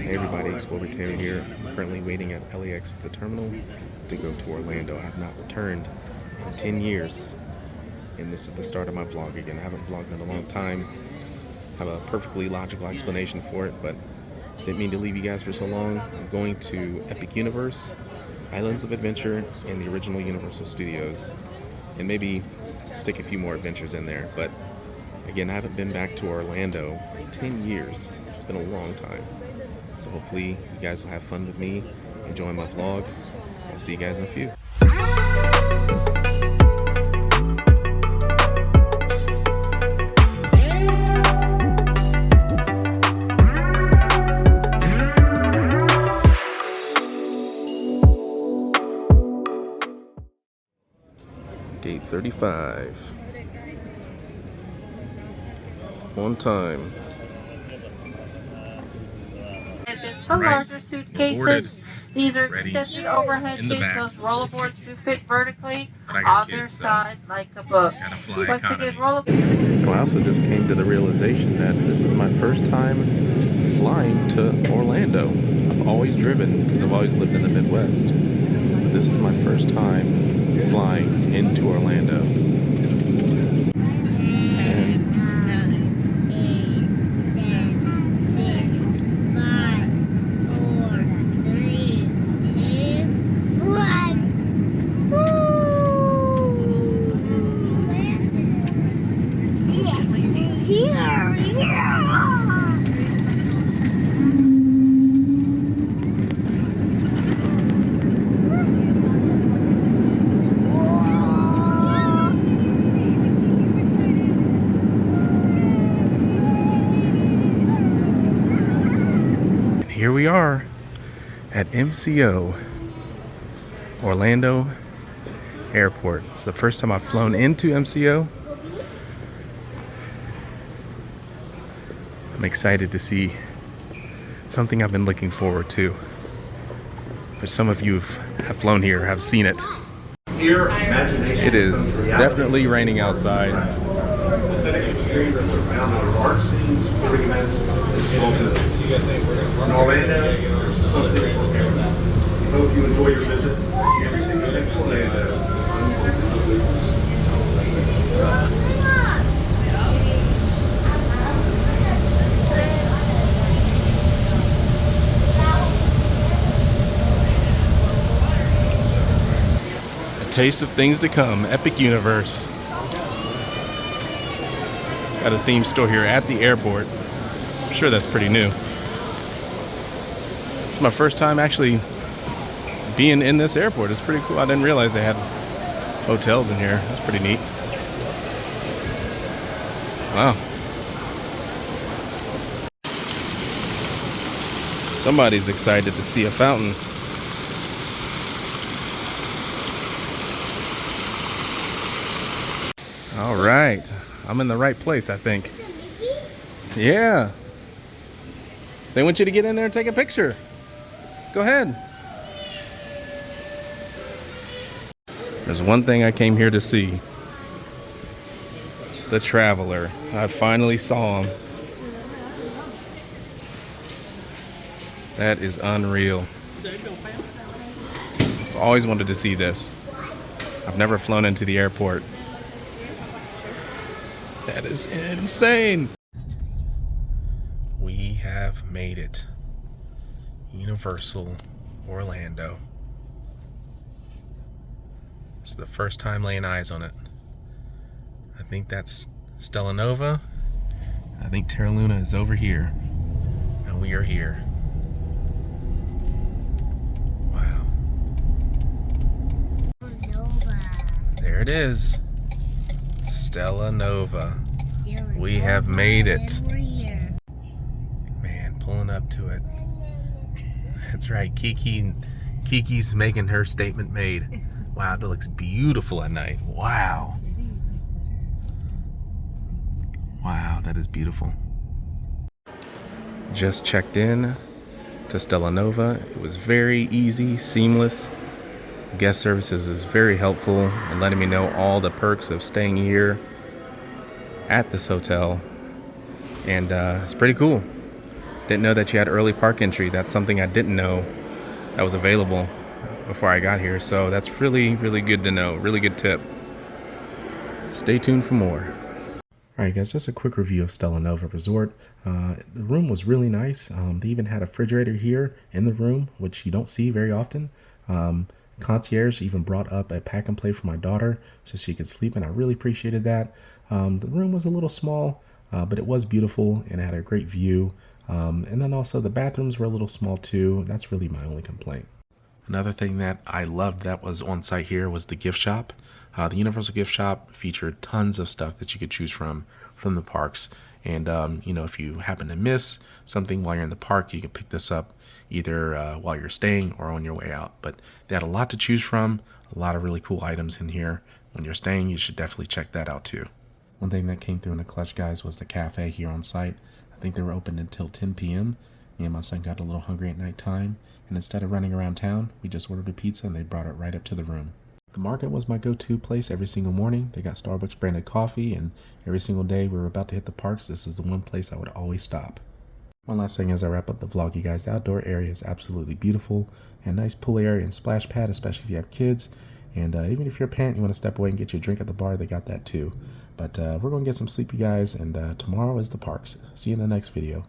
Hey everybody, Explorer Taylor here. I'm currently waiting at LAX the terminal to go to Orlando. I have not returned in 10 years, and this is the start of my vlog again. I haven't vlogged in a long time. I have a perfectly logical explanation for it, but didn't mean to leave you guys for so long. I'm going to Epic Universe, Islands of Adventure, and the original Universal Studios, and maybe stick a few more adventures in there. But again, I haven't been back to Orlando in 10 years. It's been a long time. So hopefully you guys will have fun with me, enjoy my vlog. I'll see you guys in a few. Gate 35. On time. For larger suitcases, these are extended overhead bins. Those rollerboards do fit vertically on their side like a book. Once again, Well, I also just came to the realization that this is my first time flying to Orlando. I've always driven because I've always lived in the Midwest. But this is my first time flying into Orlando. Here we are at MCO, Orlando Airport. It's the first time I've flown into MCO. I'm excited to see something I've been looking forward to. For some of you have flown here, have seen it. It is definitely raining outside. In Orlando, hope you enjoy your visit. Everything in Orlando. A taste of things to come. Epic Universe. Got a theme store here at the airport. I'm sure that's pretty new. It's my first time actually being in this airport. It's pretty cool. I didn't realize they had hotels in here. That's pretty neat. Wow. Somebody's excited to see a fountain. All right. I'm in the right place, I think. Yeah. They want you to get in there and take a picture. Go ahead. There's one thing I came here to see. The Traveler. I finally saw him. That is unreal. I've always wanted to see this. I've never flown into the airport. That is insane. We have made it. Universal Orlando. It's the first time laying eyes on it. I think that's Stella Nova. I think Terra Luna is over here. And we are here. Wow. Nova. There it is. Stella Nova. We have made it. Man, pulling up to it. That's right, Kiki's making her statement made. Wow, that looks beautiful at night. Wow. Wow, that is beautiful. Just checked in to Stella Nova. It was very easy, seamless. The guest services is very helpful in letting me know all the perks of staying here at this hotel. And it's pretty cool. Didn't know that you had early park entry. That's something I didn't know that was available before I got here. So that's really, really good to know. Really good tip. Stay tuned for more. Alright guys, just a quick review of Stella Nova Resort. The room was really nice. They even had a refrigerator here in the room, which you don't see very often. Concierge even brought up a pack and play for my daughter so she could sleep, and I really appreciated that. The room was a little small, but it was beautiful and it had a great view. And then also the bathrooms were a little small too. That's really my only complaint. Another thing that I loved that was on site here was the gift shop. The Universal Gift Shop featured tons of stuff that you could choose from the parks. And, you know, if you happen to miss something while you're in the park, you can pick this up either while you're staying or on your way out. But they had a lot to choose from, a lot of really cool items in here. When you're staying, you should definitely check that out too. One thing that came through in the clutch, guys, was the cafe here on site. I think they were open until 10 p.m. Me and my son got a little hungry at night time, and instead of running around town, we just ordered a pizza and they brought it right up to the room. The market was my go-to place every single morning. They got Starbucks branded coffee, and every single day we were about to hit the parks, this is the one place I would always stop. One last thing as I wrap up the vlog, you guys, the outdoor area is absolutely beautiful, and nice pool area and splash pad, especially if you have kids. And even if you're a parent, you want to step away and get your drink at the bar, they got that too. But we're going to get some sleep, you guys, and tomorrow is the parks. See you in the next video.